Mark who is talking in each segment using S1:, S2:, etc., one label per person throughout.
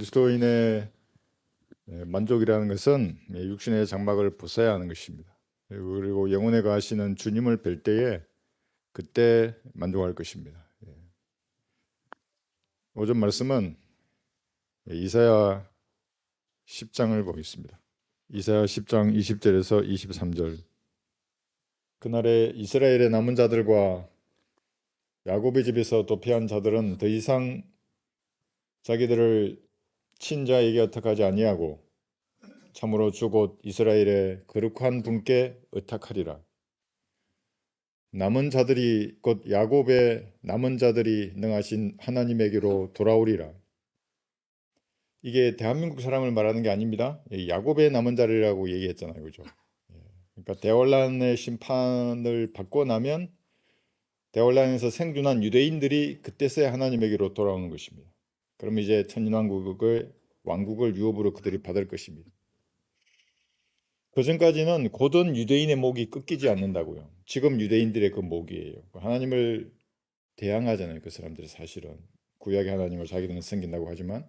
S1: 그리스도인의 만족이라는 것은 육신의 장막을 벗어야 하는 것입니다. 그리고 영혼에 가시는 주님을 뵐 때에 그때 만족할 것입니다. 오전 말씀은 이사야 10장을 보겠습니다. 이사야 10장 20절에서 23절. 그날에 이스라엘의 남은 자들과 야곱의 집에서 도피한 자들은 더 이상 자기들을 친자에게 의탁하지 아니하고 참으로 주 곧 이스라엘의 거룩한 분께 의탁하리라. 남은 자들이 곧 야곱의 남은 자들이 능하신 하나님에게로 돌아오리라. 이게 대한민국 사람을 말하는 게 아닙니다. 야곱의 남은 자리라고 얘기했잖아요, 그죠? 그러니까 대환란의 심판을 받고 나면 대환란에서 생존한 유대인들이 그때서야 하나님에게로 돌아오는 것입니다. 그럼 이제 천년왕국을 왕국을 유업으로 그들이 받을 것입니다. 그 전까지는 고든 유대인의 목이 꺾이지 않는다고요. 지금 유대인들의 그 목이에요. 하나님을 대항하잖아요. 그 사람들이 사실은 구약의 하나님을 자기들은 섬긴다고 하지만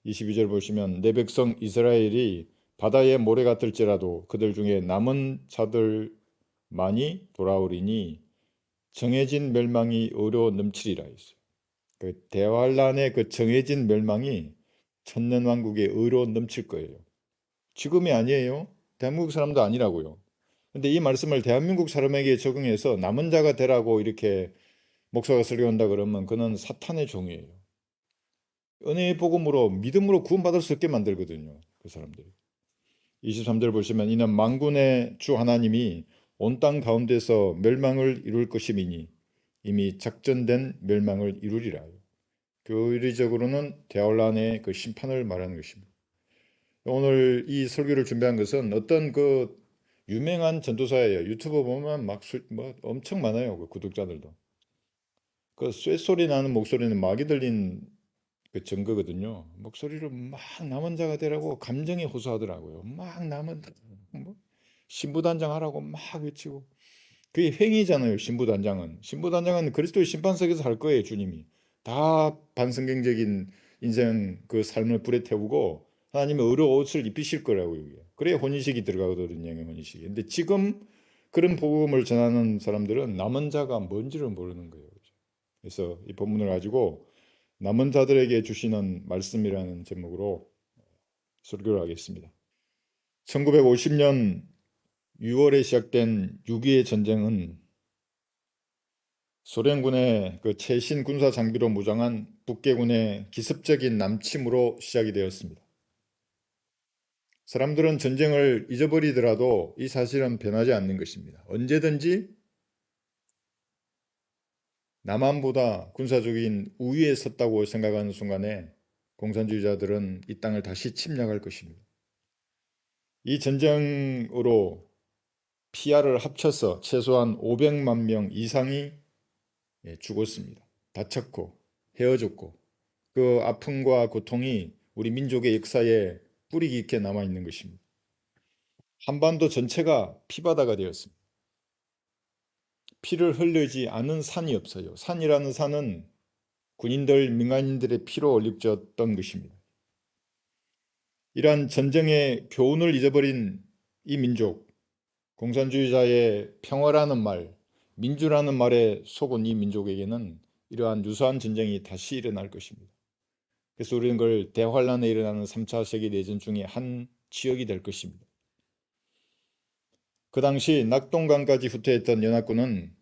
S1: 22절 보시면 내 백성 이스라엘이 바다의 모래 같을지라도 그들 중에 남은 자들만이 돌아오리니 정해진 멸망이 의로 넘치리라 했어요. 그 대환란의 그 정해진 멸망이 천년왕국의 의로 넘칠 거예요. 지금이 아니에요. 대한민국 사람도 아니라고요. 근데 이 말씀을 대한민국 사람에게 적용해서 남은 자가 되라고 이렇게 목사가 설교한다 그러면 그는 사탄의 종이에요. 은혜의 복음으로 믿음으로 구원받을 수 없게 만들거든요. 그 사람들이. 23절 보시면 이는 만군의 주 하나님이 온 땅 가운데서 멸망을 이룰 것임이니 이미 작전된 멸망을 이루리라. 교리적으로는 대환란의 그 심판을 말하는 것입니다. 오늘 이 설교를 준비한 것은 어떤 그 유명한 전도사예요. 유튜브 보면 막 엄청 많아요. 그 구독자들도. 그 쇳소리 나는 목소리는 마귀 들린 그 증거거든요. 목소리를 막 남은 자가 되라고 감정에 호소하더라고요. 막 남은 뭐 신부단장 하라고 막 외치고 그게 행위잖아요. 신부단장은 그리스도의 심판석에서 할 거예요. 주님이 다 반성경적인 인생 그 삶을 불에 태우고 하나님의 의로 옷을 입히실 거라고요. 이게. 그래야 혼인식이 들어가거든요. 영의 혼인식이. 근데 지금 그런 복음을 전하는 사람들은 남은 자가 뭔지를 모르는 거예요. 그래서 이 본문을 가지고 남은 자들에게 주시는 말씀이라는 제목으로 설교를 하겠습니다. 1950년 6월에 시작된 6.25의 전쟁은 소련군의 그 최신 군사 장비로 무장한 북계군의 기습적인 남침으로 시작이 되었습니다. 사람들은 전쟁을 잊어버리더라도 이 사실은 변하지 않는 것입니다. 언제든지 남한보다 군사적인 우위에 섰다고 생각하는 순간에 공산주의자들은 이 땅을 다시 침략할 것입니다. 이 전쟁으로 피아를 합쳐서 최소한 500만 명 이상이 죽었습니다. 다쳤고 헤어졌고 그 아픔과 고통이 우리 민족의 역사에 뿌리 깊게 남아있는 것입니다. 한반도 전체가 피바다가 되었습니다. 피를 흘리지 않은 산이 없어요. 산이라는 산은 군인들, 민간인들의 피로 얼룩졌던 것입니다. 이러한 전쟁의 교훈을 잊어버린 이 민족, 공산주의자의 평화라는 말, 민주라는 말에 속은 이 민족에게는 이러한 유사한 전쟁이 다시 일어날 것입니다. 그래서 우리는 그걸 대환란에 일어나는 3차 세계대전 중에 한 지역이 될 것입니다. 그 당시 낙동강까지 후퇴했던 연합군은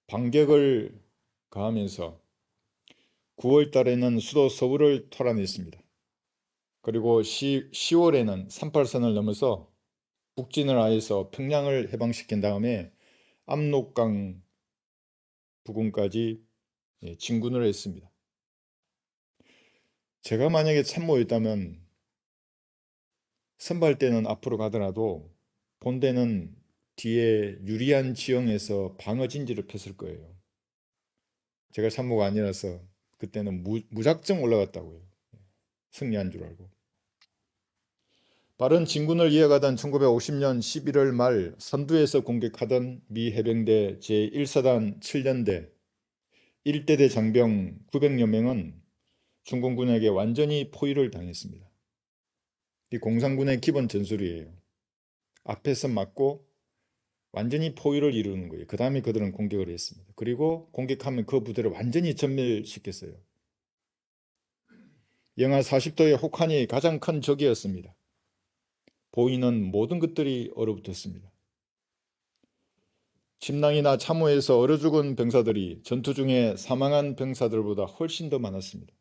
S1: 반격을 가하면서 9월 달에는 수도 서울을 탈환했습니다. 그리고 10월에는 38선을 넘어서 북진을 하여서 평양을 해방시킨 다음에 압록강 부근까지 진군을 했습니다. 제가 만약에 참모였다면 선발대는 앞으로 가더라도 본대는 뒤에 유리한 지형에서 방어 진지를 폈을 거예요. 제가 참모가 아니라서 그때는 무작정 올라갔다고요. 승리한 줄 알고. 빠른 진군을 이어가던 1950년 11월 말 선두에서 공격하던 미 해병대 제1사단 7년대 1대대 장병 900여 명은 중공군에게 완전히 포위를 당했습니다. 이 공산군의 기본 전술이에요. 앞에서 막고 완전히 포위를 이루는 거예요. 그 다음에 그들은 공격을 했습니다. 그리고 공격하면 그 부대를 완전히 전멸시켰어요. 영하 40도의 혹한이 가장 큰 적이었습니다. 보이는 모든 것들이 얼어붙었습니다. 침낭이나 참호에서 얼어 죽은 병사들이 전투 중에 사망한 병사들보다 훨씬 더 많았습니다.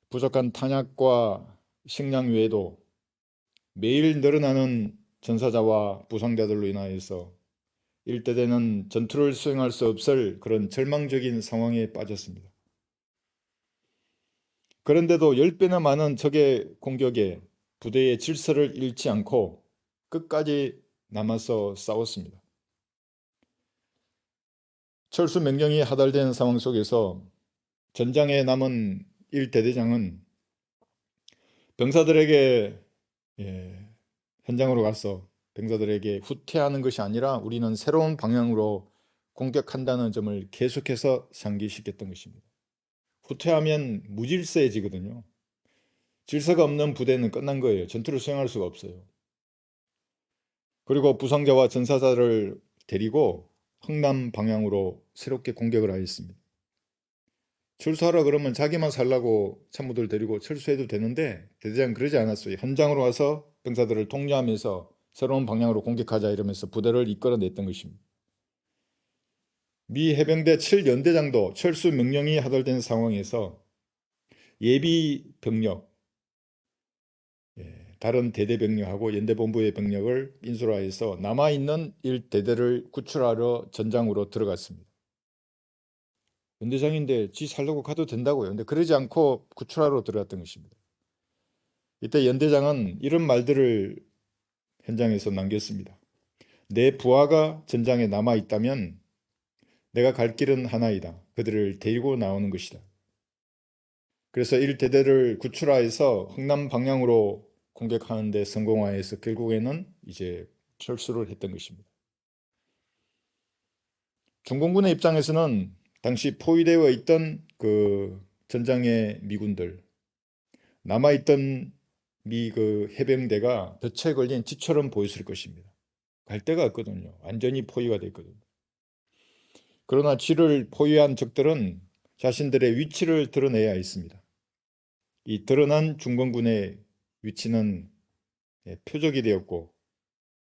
S1: 부족한 탄약과 식량 외에도 매일 늘어나는 전사자와 부상자들로 인하여서 일대대는 전투를 수행할 수 없을 그런 절망적인 상황에 빠졌습니다. 그런데도 10배나 많은 적의 공격에 부대의 질서를 잃지 않고 끝까지 남아서 싸웠습니다. 철수 명령이 하달된 상황 속에서 전장에 남은 1대대장은 병사들에게 현장으로 가서 병사들에게 후퇴하는 것이 아니라 우리는 새로운 방향으로 공격한다는 점을 계속해서 상기시켰던 것입니다. 후퇴하면 무질서해지거든요. 질서가 없는 부대는 끝난 거예요. 전투를 수행할 수가 없어요. 그리고 부상자와 전사자를 데리고 흥남 방향으로 새롭게 공격을 하였습니다. 철수하라 그러면 자기만 살라고 참모들 데리고 철수해도 되는데 대대장은 그러지 않았어요. 현장으로 와서 병사들을 통제하면서 새로운 방향으로 공격하자 이러면서 부대를 이끌어냈던 것입니다. 미 해병대 7연대장도 철수 명령이 하달된 상황에서 예비 병력, 다른 대대 병력하고 연대본부의 병력을 인수하여서 남아있는 1대대를 구출하러 전장으로 들어갔습니다. 연대장인데 지 살려고 가도 된다고요. 근데 그러지 않고 구출하러 들어갔던 것입니다. 이때 연대장은 이런 말들을 현장에서 남겼습니다. 내 부하가 전장에 남아있다면 내가 갈 길은 하나이다. 그들을 데리고 나오는 것이다. 그래서 1대대를 구출하여서 흥남 방향으로 공격하는 데 성공하여서 결국에는 이제 철수를 했던 것입니다. 중공군의 입장에서는 당시 포위되어 있던 그 전장의 미군들, 남아있던 미 그 해병대가 덫에 걸린 쥐처럼 보였을 것입니다. 갈 데가 없거든요. 완전히 포위가 됐거든요. 그러나 쥐를 포위한 적들은 자신들의 위치를 드러내야 했습니다. 이 드러난 중공군의 위치는 표적이 되었고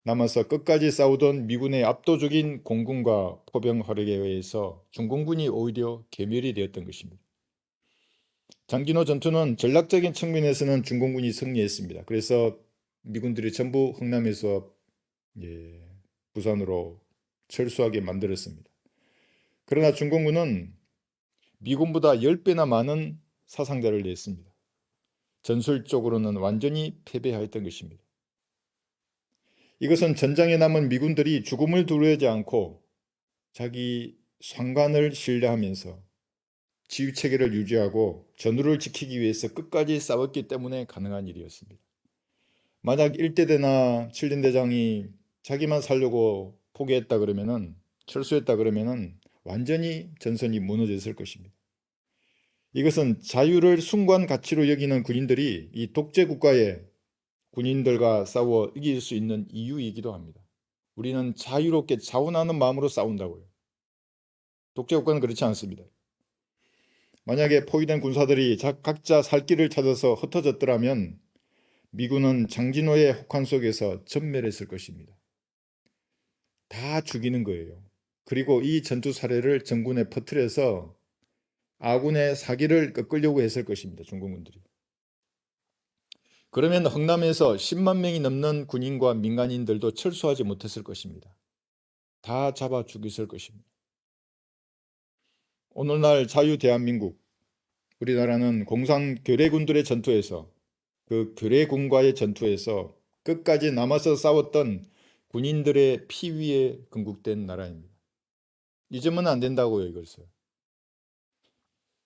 S1: 남아서 끝까지 싸우던 미군의 압도적인 공군과 포병 화력에 의해서 중공군이 오히려 괴멸이 되었던 것입니다. 장진호 전투는 전략적인 측면에서는 중공군이 승리했습니다. 그래서 미군들이 전부 흥남에서 부산으로 철수하게 만들었습니다. 그러나 중공군은 미군보다 10배나 많은 사상자를 냈습니다. 전술적으로는 완전히 패배하였던 것입니다. 이것은 전장에 남은 미군들이 죽음을 두려워하지 않고 자기 상관을 신뢰하면서 지휘체계를 유지하고 전우를 지키기 위해서 끝까지 싸웠기 때문에 가능한 일이었습니다. 만약 1대대나 7연대장이 자기만 살려고 포기했다 그러면은 철수했다 그러면은 완전히 전선이 무너졌을 것입니다. 이것은 자유를 숭고한 가치로 여기는 군인들이 이 독재 국가의 군인들과 싸워 이길 수 있는 이유이기도 합니다. 우리는 자유롭게 자원하는 마음으로 싸운다고요. 독재 국가는 그렇지 않습니다. 만약에 포위된 군사들이 각자 살 길을 찾아서 흩어졌더라면 미군은 장진호의 혹한 속에서 전멸했을 것입니다. 다 죽이는 거예요. 그리고 이 전투 사례를 전군에 퍼뜨려서 아군의 사기를 꺾으려고 했을 것입니다. 중공군들이. 그러면 흥남에서 10만 명이 넘는 군인과 민간인들도 철수하지 못했을 것입니다. 다 잡아 죽였을 것입니다. 오늘날 자유 대한민국, 우리나라는 공산 괴뢰군들의 전투에서 그 괴뢰군과의 전투에서 끝까지 남아서 싸웠던 군인들의 피 위에 건국된 나라입니다. 잊으면 안 된다고요, 이것을.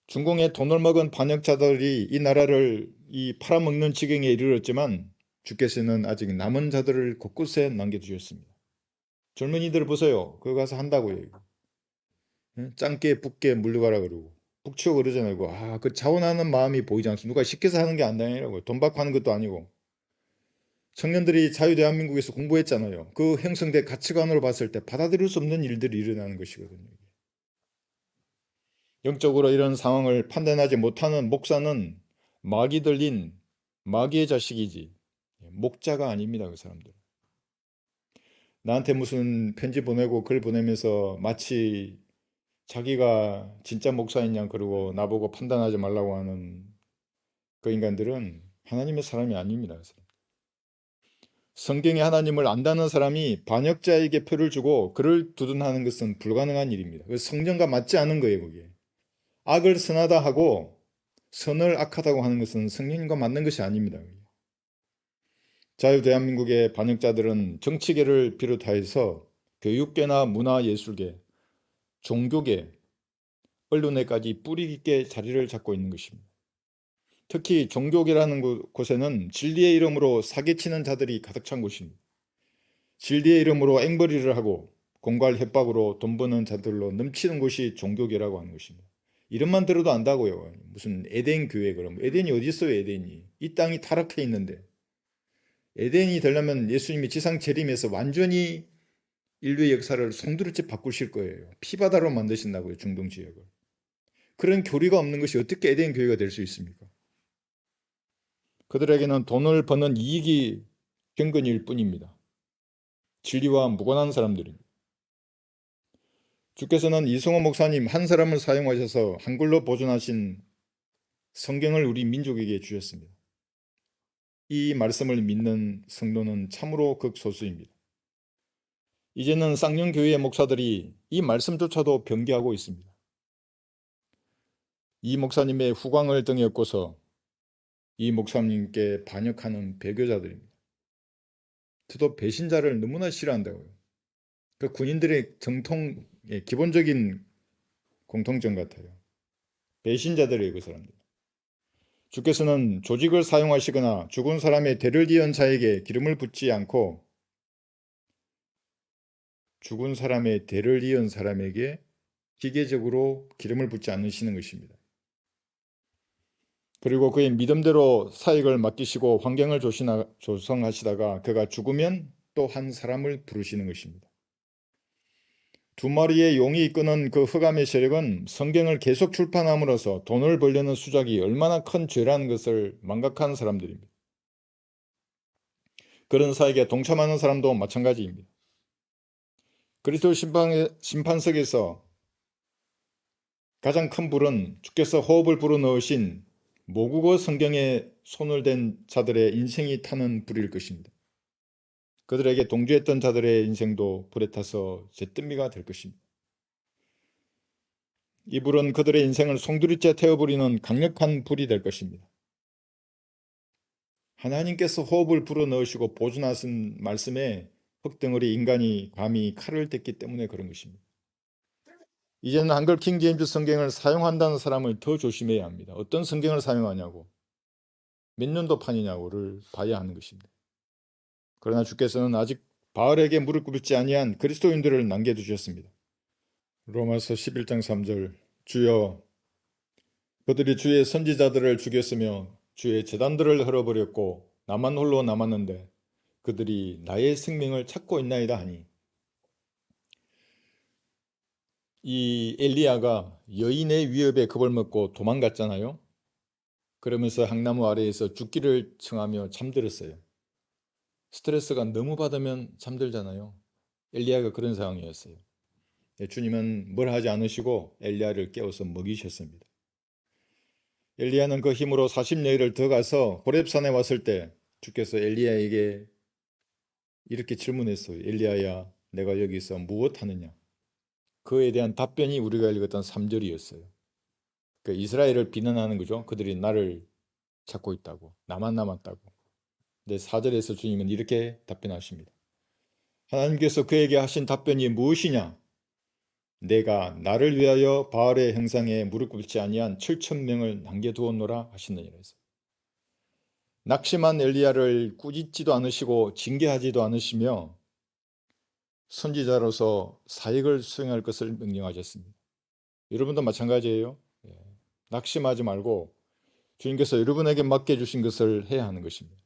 S1: 중공의 돈을 먹은 반역자들이 이 나라를 팔아먹는 지경에 이르렀지만 주께서는 아직 남은 자들을 곳곳에 남겨두셨습니다. 젊은이들 보세요. 그거 가서 한다고요. 짱깨 붓게 물러가라 그러고 북치고 그러잖아요. 그 자원하는 마음이 보이지 않습니다. 누가 시켜서 하는 게 아니라고요. 돈 받고 하는 것도 아니고. 청년들이 자유대한민국에서 공부했잖아요. 그 형성된 가치관으로 봤을 때 받아들일 수 없는 일들이 일어나는 것이거든요. 영적으로 이런 상황을 판단하지 못하는 목사는 마귀 들린 마귀의 자식이지 목자가 아닙니다. 그 사람들. 나한테 무슨 편지 보내고 글 보내면서 마치 자기가 진짜 목사인 양 그러고 나보고 판단하지 말라고 하는 그 인간들은 하나님의 사람이 아닙니다. 성경의 하나님을 안다는 사람이 반역자에게 표를 주고 그를 두둔하는 것은 불가능한 일입니다. 성경과 맞지 않은 거예요, 그게. 악을 선하다 하고 선을 악하다고 하는 것은 성경과 맞는 것이 아닙니다. 자유대한민국의 반역자들은 정치계를 비롯하여서 교육계나 문화예술계, 종교계, 언론에까지 뿌리 깊게 자리를 잡고 있는 것입니다. 특히 종교계라는 곳에는 진리의 이름으로 사기치는 자들이 가득 찬 곳입니다. 진리의 이름으로 앵벌이를 하고 공갈 협박으로 돈 버는 자들로 넘치는 곳이 종교계라고 하는 것입니다. 이름만 들어도 안다고요. 무슨 에덴 교회 그럼 에덴이 어디 있어요? 에덴이 이 땅이 타락해 있는데 에덴이 되려면 예수님이 지상 재림해서 완전히 인류의 역사를 송두리째 바꾸실 거예요. 피바다로 만드신다고요. 중동 지역을. 그런 교리가 없는 것이 어떻게 에덴 교회가 될 수 있습니까? 그들에게는 돈을 버는 이익이 경건일 뿐입니다. 진리와 무관한 사람들입니다. 주께서는 이승호 목사님 한 사람을 사용하셔서 한글로 보존하신 성경을 우리 민족에게 주셨습니다. 이 말씀을 믿는 성도는 참으로 극소수입니다. 이제는 쌍용교회의 목사들이 이 말씀조차도 변개하고 있습니다. 이 목사님의 후광을 등에 업고서 이 목사님께 반역하는 배교자들입니다. 저도 배신자를 너무나 싫어한다고요. 그 군인들의 정통의 기본적인 공통점 같아요. 배신자들이에요, 그 사람들. 주께서는 조직을 사용하시거나 죽은 사람의 대를 이은 자에게 기름을 붓지 않고 죽은 사람의 대를 이은 사람에게 기계적으로 기름을 붓지 않으시는 것입니다. 그리고 그의 믿음대로 사역을 맡기시고 환경을 조성하시다가 그가 죽으면 또 한 사람을 부르시는 것입니다. 두 마리의 용이 이끄는 그 흑암의 세력은 성경을 계속 출판함으로써 돈을 벌려는 수작이 얼마나 큰 죄라는 것을 망각한 사람들입니다. 그런 사역에 동참하는 사람도 마찬가지입니다. 그리스도 심판석에서 가장 큰 불은 주께서 호흡을 불어넣으신 모국어 성경에 손을 댄 자들의 인생이 타는 불일 것입니다. 그들에게 동조했던 자들의 인생도 불에 타서 잿더미가 될 것입니다. 이 불은 그들의 인생을 송두리째 태워버리는 강력한 불이 될 것입니다. 하나님께서 호흡을 불어넣으시고 보존하신 말씀에 흙덩어리 인간이 감히 칼을 댔기 때문에 그런 것입니다. 이제는 한글 킹제임스 성경을 사용한다는 사람을 더 조심해야 합니다. 어떤 성경을 사용하냐고, 몇 년도판이냐고를 봐야 하는 것입니다. 그러나 주께서는 아직 바알에게 무릎 꿇지 아니한 그리스도인들을 남겨두셨습니다. 로마서 11장 3절 주여 그들이 주의 선지자들을 죽였으며 주의 제단들을 헐어버렸고 나만 홀로 남았는데 그들이 나의 생명을 찾고 있나이다 하니 이 엘리야가 여인의 위협에 겁을 먹고 도망갔잖아요. 그러면서 향나무 아래에서 죽기를 청하며 잠들었어요. 스트레스가 너무 받으면 잠들잖아요. 엘리야가 그런 상황이었어요. 주님은 뭘 하지 않으시고 엘리야를 깨워서 먹이셨습니다. 엘리야는 그 힘으로 40여일을 더 가서 호렙산에 왔을 때 주께서 엘리야에게 이렇게 질문했어요. 엘리야야, 내가 여기서 무엇하느냐? 그에 대한 답변이 우리가 읽었던 3절이었어요. 그 이스라엘을 비난하는 거죠. 그들이 나를 찾고 있다고, 나만 남았다고. 근데 4절에서 주님은 이렇게 답변하십니다. 하나님께서 그에게 하신 답변이 무엇이냐? 내가 나를 위하여 바알의 형상에 무릎 꿇지 아니한 7,000명을 남겨두었노라 하시느니라 해서 낙심한 엘리야를 꾸짖지도 않으시고 징계하지도 않으시며 선지자로서 사역을 수행할 것을 명령하셨습니다. 여러분도 마찬가지예요. 낙심하지 말고 주님께서 여러분에게 맡겨주신 것을 해야 하는 것입니다.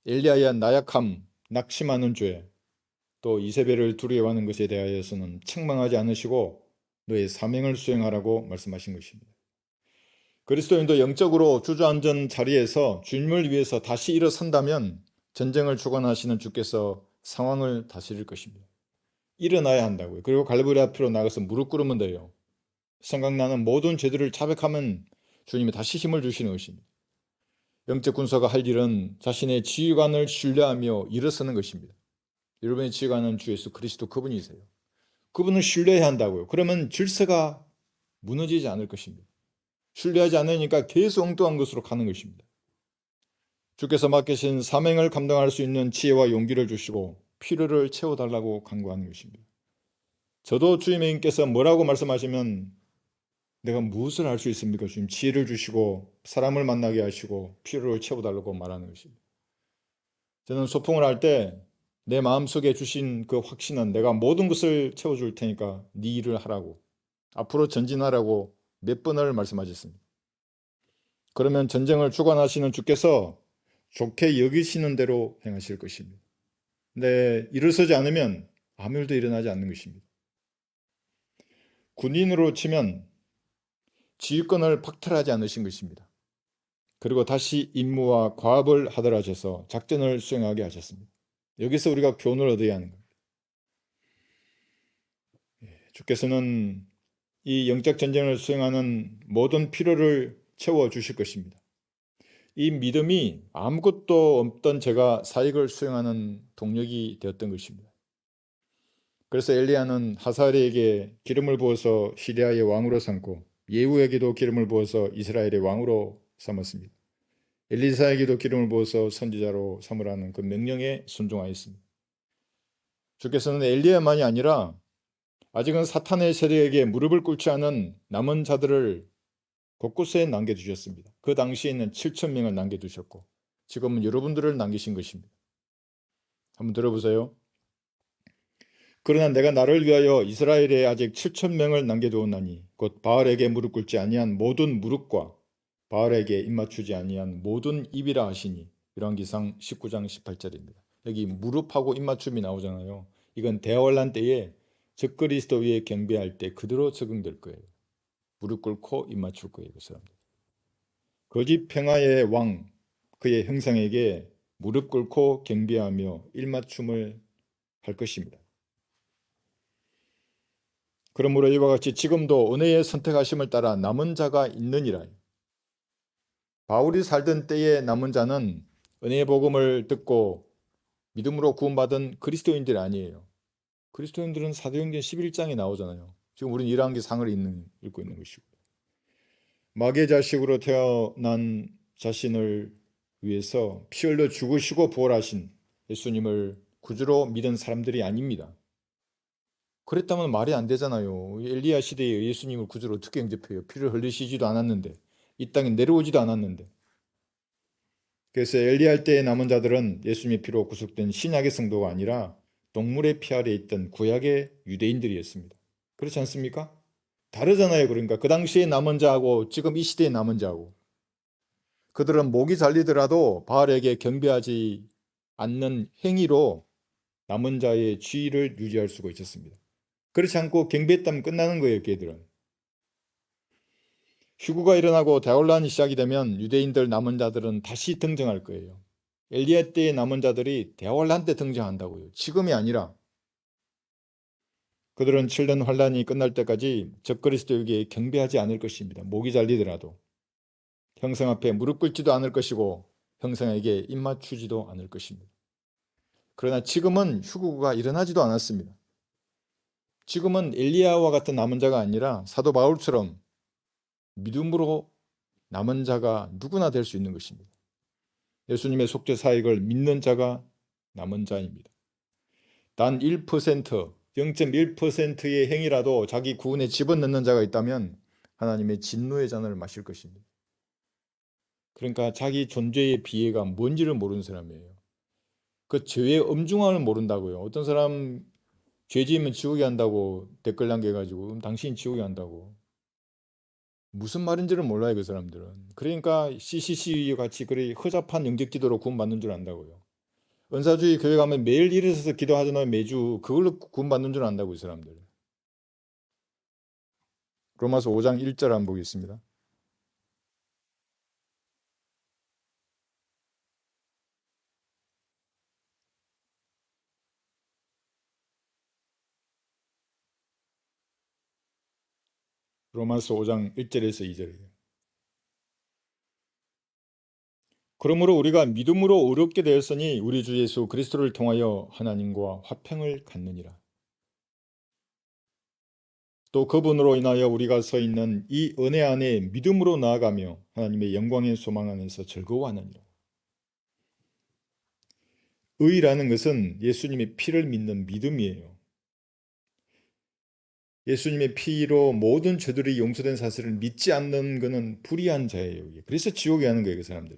S1: 엘리야의 나약함, 낙심하는 죄, 또 이세벨을 두려워하는 것에 대하여서는 책망하지 않으시고 너의 사명을 수행하라고 말씀하신 것입니다. 그리스도인도 영적으로 주저앉은 자리에서 주님을 위해서 다시 일어선다면 전쟁을 주관하시는 주께서 상황을 다스릴 것입니다. 일어나야 한다고요. 그리고 갈보리 앞으로 나가서 무릎 꿇으면 돼요. 생각나는 모든 죄들을 자백하면 주님이 다시 힘을 주시는 것입니다. 영적 군사가 할 일은 자신의 지휘관을 신뢰하며 일어서는 것입니다. 여러분의 지휘관은 주 예수 그리스도 그분이세요. 그분을 신뢰해야 한다고요. 그러면 질서가 무너지지 않을 것입니다. 신뢰하지 않으니까 계속 엉뚱한 것으로 가는 것입니다. 주께서 맡기신 사명을 감당할 수 있는 지혜와 용기를 주시고 필요를 채워달라고 간구하는 것입니다. 저도 주님께서 뭐라고 말씀하시면 내가 무엇을 할 수 있습니까? 주님 지혜를 주시고 사람을 만나게 하시고 필요를 채워달라고 말하는 것입니다. 저는 소풍을 할 때 내 마음속에 주신 그 확신은 내가 모든 것을 채워줄 테니까 네 일을 하라고, 앞으로 전진하라고 몇 번을 말씀하셨습니다. 그러면 전쟁을 주관하시는 주께서 좋게 여기시는 대로 행하실 것입니다. 근데 일어서지 않으면 아무 일도 일어나지 않는 것입니다. 군인으로 치면 지휘권을 박탈하지 않으신 것입니다. 그리고 다시 임무와 과업을 하더라 하셔서 작전을 수행하게 하셨습니다. 여기서 우리가 교훈을 얻어야 하는 겁니다. 주께서는 이 영적 전쟁을 수행하는 모든 필요를 채워주실 것입니다. 이 믿음이 아무것도 없던 제가 사역을 수행하는 동력이 되었던 것입니다. 그래서 엘리야는 하사엘에게 기름을 부어서 시리아의 왕으로 삼고 예후에게도 기름을 부어서 이스라엘의 왕으로 삼았습니다. 엘리사에게도 기름을 부어서 선지자로 삼으라는 그 명령에 순종하였습니다. 주께서는 엘리야만이 아니라 아직은 사탄의 세력에게 무릎을 꿇지 않은 남은 자들을 곳곳에 남겨두셨습니다. 그 당시에는 7,000명을 남겨두셨고 지금은 여러분들을 남기신 것입니다. 한번 들어보세요. 그러나 내가 나를 위하여 이스라엘에 아직 7,000명을 남겨두었나니 곧 바알에게 무릎 꿇지 아니한 모든 무릎과 바알에게 입맞추지 아니한 모든 입이라 하시니. 열왕기상 19장 18절입니다. 여기 무릎하고 입맞춤이 나오잖아요. 이건 대환란 때에 적그리스도 위에 경배할 때 그대로 적용될 거예요. 무릎 꿇고 입맞출 거예요. 그 사람들. 거짓 평화의 왕 그의 형상에게 무릎 꿇고 경배하며 입맞춤을 할 것입니다. 그러므로 이와 같이 지금도 은혜의 선택하심을 따라 남은 자가 있느니라. 바울이 살던 때의 남은 자는 은혜의 복음을 듣고 믿음으로 구원받은 그리스도인들이 아니에요. 그리스도인들은 사도행전 11장에 나오잖아요. 지금 우리는 열왕기상을 읽고 있는 것이고, 마귀의 자식으로 태어난 자신을 위해서 피 흘려 죽으시고 부활하신 예수님을 구주로 믿은 사람들이 아닙니다. 그랬다면 말이 안 되잖아요. 엘리야 시대에 예수님을 구주로 어떻게 영접해요? 피를 흘리시지도 않았는데, 이 땅에 내려오지도 않았는데. 그래서 엘리야 때의 남은 자들은 예수님의 피로 구속된 신약의 성도가 아니라 동물의 피 아래에 있던 구약의 유대인들이었습니다. 그렇지 않습니까? 다르잖아요. 그러니까 그 당시에 남은 자하고 지금 이 시대의 남은 자하고. 그들은 목이 잘리더라도 바알에게 경배하지 않는 행위로 남은 자의 지위를 유지할 수가 있었습니다. 그렇지 않고 경배했다면 끝나는 거예요. 걔들은. 휴구가 일어나고 대환란이 시작이 되면 유대인들 남은 자들은 다시 등장할 거예요. 엘리야 때의 남은 자들이 대환란 때 등장한다고요. 지금이 아니라. 그들은 7년 환란이 끝날 때까지 적그리스도에게 경배하지 않을 것입니다. 목이 잘리더라도. 형상 앞에 무릎 꿇지도 않을 것이고 형상에게 입맞추지도 않을 것입니다. 그러나 지금은 휴구가 일어나지도 않았습니다. 지금은 엘리야와 같은 남은 자가 아니라 사도 바울처럼 믿음으로 남은 자가 누구나 될 수 있는 것입니다. 예수님의 속죄 사역을 믿는 자가 남은 자입니다. 단 1%, 0.1%의 행위라도 자기 구원에 집어넣는 자가 있다면 하나님의 진노의 잔을 마실 것입니다. 그러니까 자기 존재의 비애가 뭔지를 모르는 사람이에요. 그 죄의 엄중함을 모른다고요. 어떤 사람 죄 지으면 지옥에 간다고 댓글 남겨가지고 당신이 지옥에 간다고. 무슨 말인지를 몰라요, 그 사람들은. 그러니까 CCC 같이 그리 허접한 영적 기도로 구원받는 줄 안다고요. 은사주의 교회 가면 매일 일어서서 기도하잖아요, 매주. 그걸로 구원받는 줄 안다고, 이 사람들. 로마서 5장 1절 한번 보겠습니다. 로마서 5장 1절에서 2절이에요. 그러므로 우리가 믿음으로 의롭게 되었으니 우리 주 예수 그리스도를 통하여 하나님과 화평을 갖느니라. 또 그분으로 인하여 우리가 서 있는 이 은혜 안에 믿음으로 나아가며 하나님의 영광의 소망 안에서 즐거워하느니라. 의라는 것은 예수님의 피를 믿는 믿음이에요. 예수님의 피로 모든 죄들이 용서된 사실을 믿지 않는 것은 불의한 자예요. 그래서 지옥에 가는 거예요, 그 사람들이.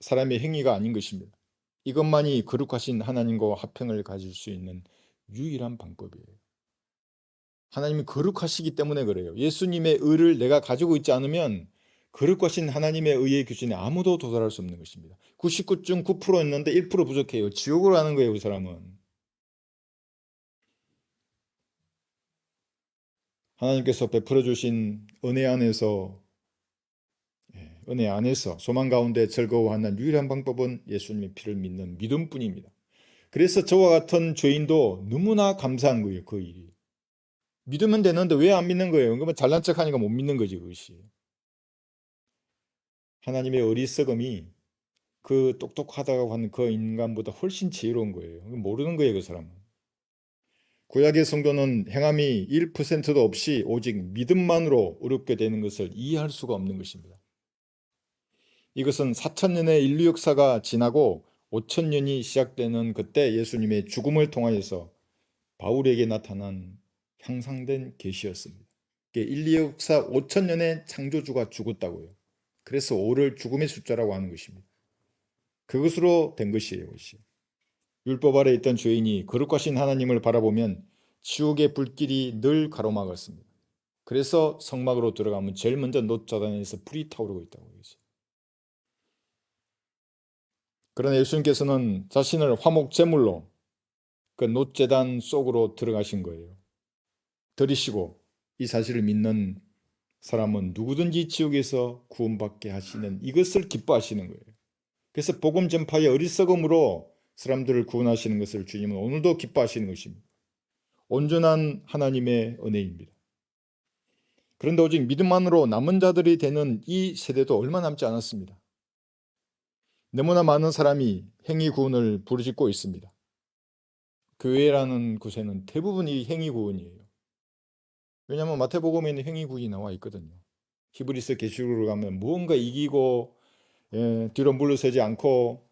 S1: 사람의 행위가 아닌 것입니다. 이것만이 거룩하신 하나님과 화평을 가질 수 있는 유일한 방법이에요. 하나님이 거룩하시기 때문에 그래요. 예수님의 의를 내가 가지고 있지 않으면 거룩하신 하나님의 의의 기준에 아무도 도달할 수 없는 것입니다. 99 중 9% 있는데 1% 부족해요. 지옥으로 가는 거예요, 그 사람은. 하나님께서 베풀어 주신 은혜 안에서 소망 가운데 즐거워하는 유일한 방법은 예수님의 피를 믿는 믿음뿐입니다. 그래서 저와 같은 죄인도 너무나 감사한 거예요, 그 일이. 믿으면 되는데 왜 안 믿는 거예요? 그러면 잘난 척하니까 못 믿는 거지, 그것이. 하나님의 어리석음이 그 똑똑하다고 하는 그 인간보다 훨씬 지혜로운 거예요. 모르는 거예요, 그 사람은. 구약의 성도는 행함이 1%도 없이 오직 믿음만으로 의롭게 되는 것을 이해할 수가 없는 것입니다. 이것은 4,000년의 인류 역사가 지나고 5,000년이 시작되는 그때 예수님의 죽음을 통하여서 바울에게 나타난 향상된 계시였습니다. 인류 역사 5,000년의 창조주가 죽었다고요. 그래서 5를 죽음의 숫자라고 하는 것입니다. 그것으로 된 것이에요. 그것이. 율법 아래 있던 죄인이 거룩하신 하나님을 바라보면 지옥의 불길이 늘 가로막았습니다. 그래서 성막으로 들어가면 제일 먼저 놋자단에서 불이 타오르고 있다고 얘기했어요. 그러나 예수님께서는 자신을 화목 제물로 그 놋제단 속으로 들어가신 거예요. 들이시고 이 사실을 믿는 사람은 누구든지 지옥에서 구원받게 하시는 이것을 기뻐하시는 거예요. 그래서 복음 전파의 어리석음으로 사람들을 구원하시는 것을 주님은 오늘도 기뻐하시는 것입니다. 온전한 하나님의 은혜입니다. 그런데 오직 믿음만으로 남은 자들이 되는 이 세대도 얼마 남지 않았습니다. 너무나 많은 사람이 행위 구원을 부르짖고 있습니다. 교회라는 곳에는 대부분이 행위 구원이에요. 왜냐하면 마태복음에는 행위 구원이 나와 있거든요. 히브리서 계시록으로 가면 무언가 이기고 뒤로 물러서지 않고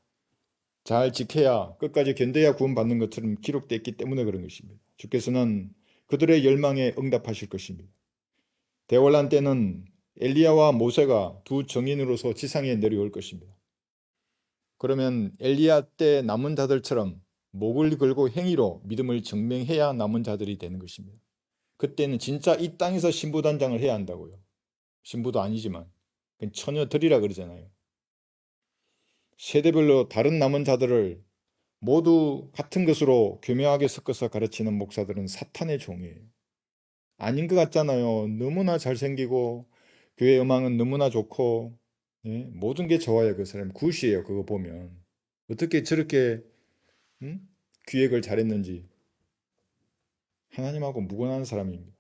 S1: 잘 지켜야 끝까지 견뎌야 구원받는 것처럼 기록되어 있기 때문에 그런 것입니다. 주께서는 그들의 열망에 응답하실 것입니다. 대환란 때는 엘리야와 모세가 두 정인으로서 지상에 내려올 것입니다. 그러면 엘리야 때 남은 자들처럼 목을 걸고 행위로 믿음을 증명해야 남은 자들이 되는 것입니다. 그때는 진짜 이 땅에서 신부단장을 해야 한다고요. 신부도 아니지만 처녀들이라 그러잖아요. 세대별로 다른 남은 자들을 모두 같은 것으로 교묘하게 섞어서 가르치는 목사들은 사탄의 종이에요. 아닌 것 같잖아요. 너무나 잘생기고 교회 음악은 너무나 좋고 모든 게 좋아요. 그 사람 굿이에요. 그거 보면 어떻게 저렇게 기획을 잘했는지. 하나님하고 무관한 사람입니다.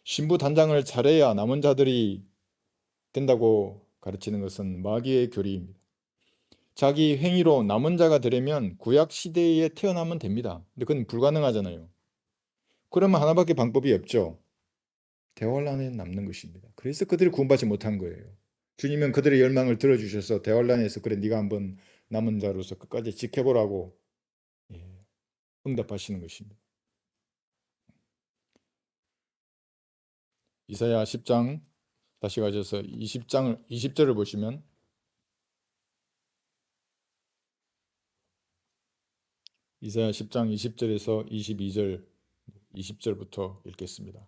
S1: 신부 단장을 잘해야 남은 자들이 된다고 가르치는 것은 마귀의 교리입니다. 자기 행위로 남은 자가 되려면 구약 시대에 태어나면 됩니다. 근데 그건 불가능하잖아요. 그러면 하나밖에 방법이 없죠. 대환란에 남는 것입니다. 그래서 그들이 구원받지 못한 거예요. 주님은 그들의 열망을 들어주셔서 대환란에서 그래 네가 한번 남은 자로서 끝까지 지켜보라고 응답하시는 것입니다. 이사야 10장 다시 가셔서 20절을 보시면 이사야 10장 20절에서 22절 20절부터 읽겠습니다.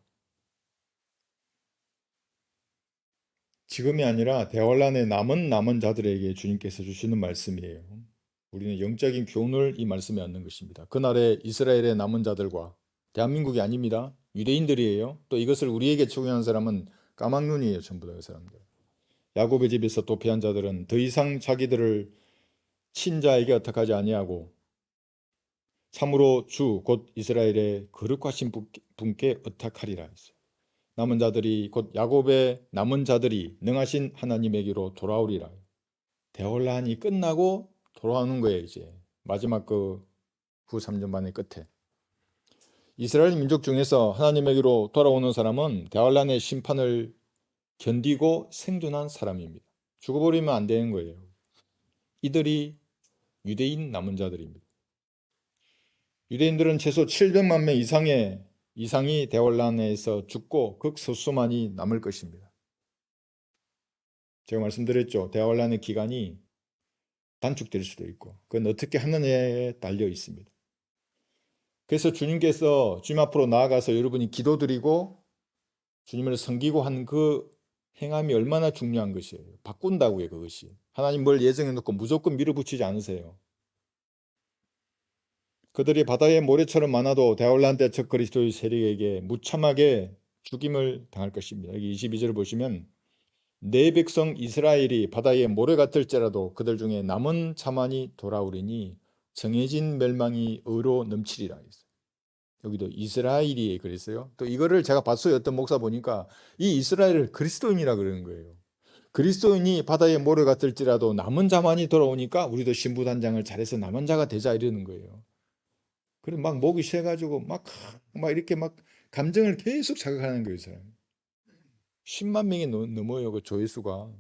S1: 지금이 아니라 대환란에 남은 자들에게 주님께서 주시는 말씀이에요. 우리는 영적인 교훈을 이 말씀에 얻는 것입니다. 그날에 이스라엘의 남은 자들과 대한민국이 아닙니다. 유대인들이에요. 또 이것을 우리에게 적용한 사람은 까막눈이에요. 전부 다 그 사람들. 야곱의 집에서 도피한 자들은 더 이상 자기들을 친자에게 어떡하지 아니하고 참으로 주 곧 이스라엘의 거룩하신 분께 의탁하리라 했어요. 남은 자들이 곧 야곱의 남은 자들이 능하신 하나님에게로 돌아오리라. 대환란이 끝나고 돌아오는 거예요. 이제 마지막 그 후 3년 만의 끝에 이스라엘 민족 중에서 하나님에게로 돌아오는 사람은 대환란의 심판을 견디고 생존한 사람입니다. 죽어버리면 안 되는 거예요. 이들이 유대인 남은 자들입니다. 유대인들은 최소 700만 명 이상이 대환란에서 죽고 극소수만이 남을 것입니다. 제가 말씀드렸죠. 대환란의 기간이 단축될 수도 있고 그건 어떻게 하느냐에 달려 있습니다. 그래서 주님께서 주님 앞으로 나아가서 여러분이 기도드리고 주님을 섬기고 한 그 행함이 얼마나 중요한 것이에요. 바꾼다고요. 그것이. 하나님 뭘 예정해 놓고 무조건 밀어붙이지 않으세요. 그들이 바다의 모래처럼 많아도 대환란 때 적 그리스도의 세력에게 무참하게 죽임을 당할 것입니다. 여기 22절을 보시면 내 백성 이스라엘이 바다의 모래 같을지라도 그들 중에 남은 자만이 돌아오리니 정해진 멸망이 의로 넘치리라 했어요. 여기도 이스라엘이 그랬어요. 또 이거를 제가 봤어요. 어떤 목사 보니까 이 이스라엘을 그리스도인이라 그러는 거예요. 그리스도인이 바다의 모래 같을지라도 남은 자만이 돌아오니까 우리도 신부단장을 잘해서 남은 자가 되자 이러는 거예요. 그래서 막 목이 쉬어가지고 막 이렇게 막 감정을 계속 자극하는 거예요. 사람. 10만 명이 넘어요. 그 조회수가.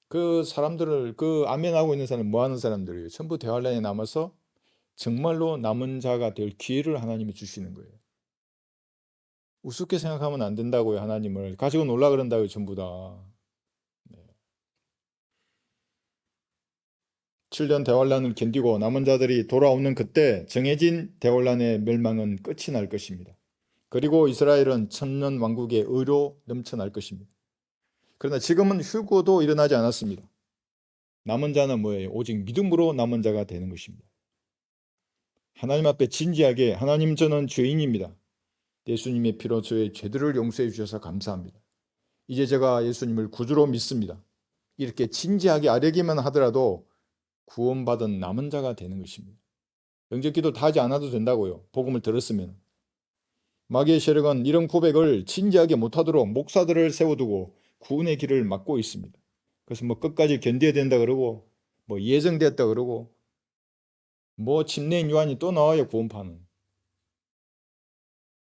S1: 그 사람들을 그 아멘하고 있는 사람 뭐 하는 사람들이에요. 전부 대환란에 남아서 정말로 남은 자가 될 기회를 하나님이 주시는 거예요. 우습게 생각하면 안 된다고요. 하나님을 가지고 놀라 그런다고요. 전부 다. 네. 7년 대환란을 견디고 남은 자들이 돌아오는 그때 정해진 대환란의 멸망은 끝이 날 것입니다. 그리고 이스라엘은 천년 왕국의 의로 넘쳐날 것입니다. 그러나 지금은 휴고도 일어나지 않았습니다. 남은 자는 뭐예요? 오직 믿음으로 남은 자가 되는 것입니다. 하나님 앞에 진지하게 하나님 저는 죄인입니다. 예수님의 피로 저의 죄들을 용서해 주셔서 감사합니다. 이제 제가 예수님을 구주로 믿습니다. 이렇게 진지하게 아뢰기만 하더라도 구원받은 남은 자가 되는 것입니다. 영접기도 다 하지 않아도 된다고요. 복음을 들었으면. 마귀의 세력은 이런 고백을 진지하게 못하도록 목사들을 세워두고 구원의 길을 막고 있습니다. 그래서 뭐 끝까지 견뎌야 된다 그러고 뭐 예정됐다 그러고 뭐 침례인 요한이 또 나와요. 구원파는.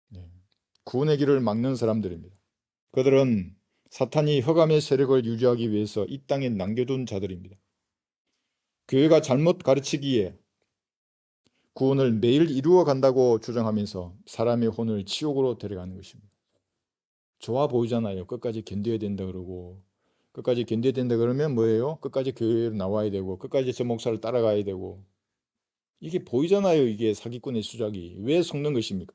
S1: 네. 구원의 길을 막는 사람들입니다. 그들은 사탄이 흑암의 세력을 유지하기 위해서 이 땅에 남겨둔 자들입니다. 교회가 잘못 가르치기에 구원을 매일 이루어 간다고 주장하면서 사람의 혼을 지옥으로 데려가는 것입니다. 좋아 보이잖아요. 끝까지 견뎌야 된다 그러고 끝까지 견뎌야 된다 그러면 뭐예요? 끝까지 교회로 나와야 되고 끝까지 저 목사를 따라가야 되고 이게 보이잖아요. 이게 사기꾼의 수작이. 왜 속는 것입니까?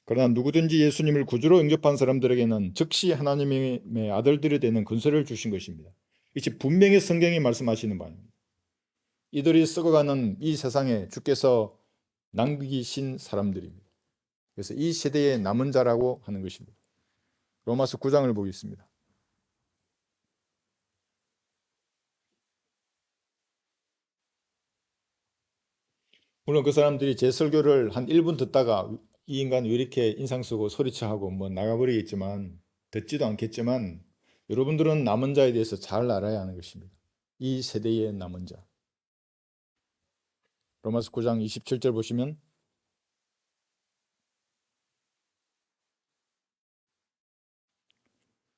S1: 그러나 누구든지 예수님을 구주로 영접한 사람들에게는 즉시 하나님의 아들들이 되는 근세를 주신 것입니다. 이제 분명히 성경이 말씀하시는 바입니다. 이들이 썩어가는 이 세상에 주께서 남기신 사람들입니다. 그래서 이 세대의 남은 자라고 하는 것입니다. 로마서 9장을 보겠습니다. 물론 그 사람들이 제 설교를 한 1분 듣다가 이 인간 왜 이렇게 인상 쓰고 소리쳐 하고 뭐 나가버리겠지만 듣지도 않겠지만 여러분들은 남은 자에 대해서 잘 알아야 하는 것입니다. 이 세대의 남은 자. 로마서 9장 27절 보시면